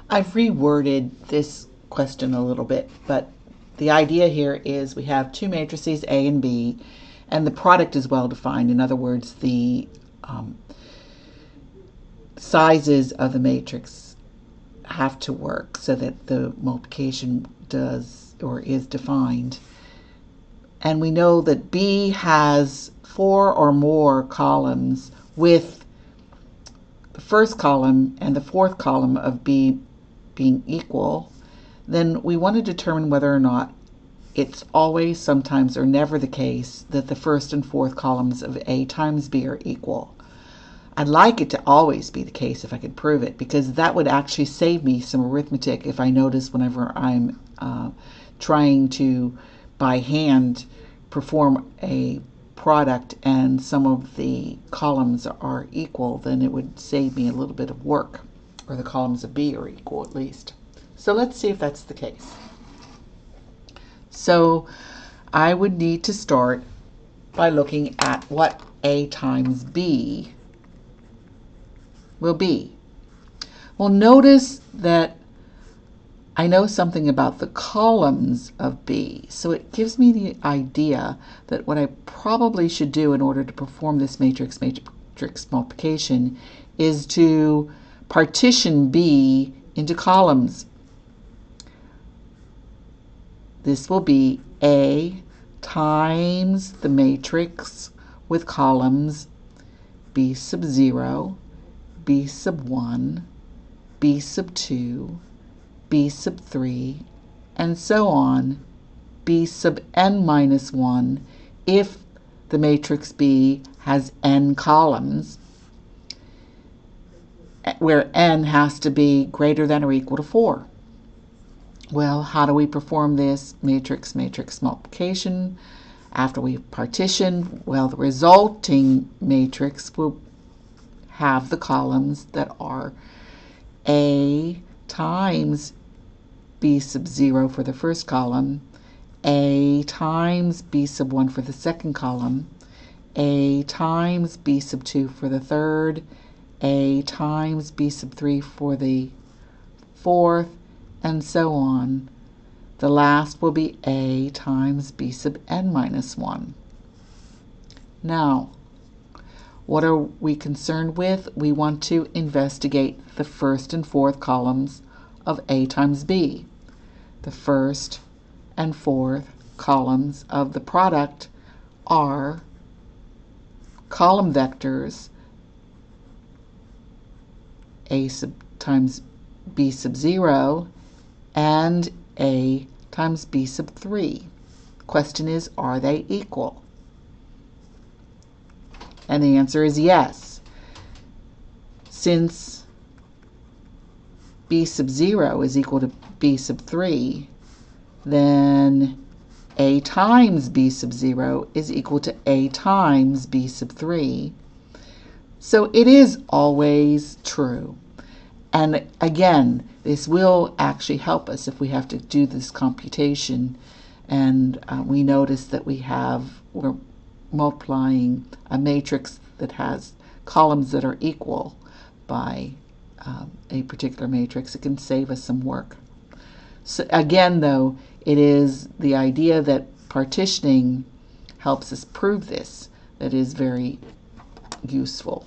I've reworded this question a little bit, but the idea here is we have two matrices, A and B, and the product is well defined. In other words, the sizes of the matrix have to work so that the multiplication does or is defined. And we know that B has 4 or more columns with the first column and the fourth column of B being equal. Then we want to determine whether or not it's always, sometimes, or never the case that the first and fourth columns of A times B are equal. I'd like it to always be the case if I could prove it, because that would actually save me some arithmetic if I notice whenever I'm trying to, by hand, perform a product and some of the columns are equal, then it would save me a little bit of work, or the columns of B are equal at least. So let's see if that's the case. So I would need to start by looking at what A times B will be. Well, notice that I know something about the columns of B, so it gives me the idea that what I probably should do in order to perform this matrix multiplication is to partition B into columns. This will be A times the matrix with columns B sub 0, B sub 1, B sub 2, B sub 3, and so on, B sub n minus 1, if the matrix B has n columns, where n has to be greater than or equal to 4. Well, how do we perform this matrix multiplication after we partition? Well, the resulting matrix will have the columns that are A times B sub 0 for the first column, A times B sub 1 for the second column, A times B sub 2 for the third, A times B sub 3 for the fourth, and so on. The last will be A times B sub n minus 1. Now, what are we concerned with? We want to investigate the first and fourth columns of A times B. The first and fourth columns of the product are column vectors A sub times B sub 0 and A times B sub 3. Question is, are they equal? And the answer is yes. Since B sub 0 is equal to B sub 3, then A times B sub 0 is equal to A times B sub 3. So it is always true. And again, this will actually help us if we have to do this computation and we notice that we're multiplying a matrix that has columns that are equal by a particular matrix. It can save us some work. So again, though, it is the idea that partitioning helps us prove this that is very useful.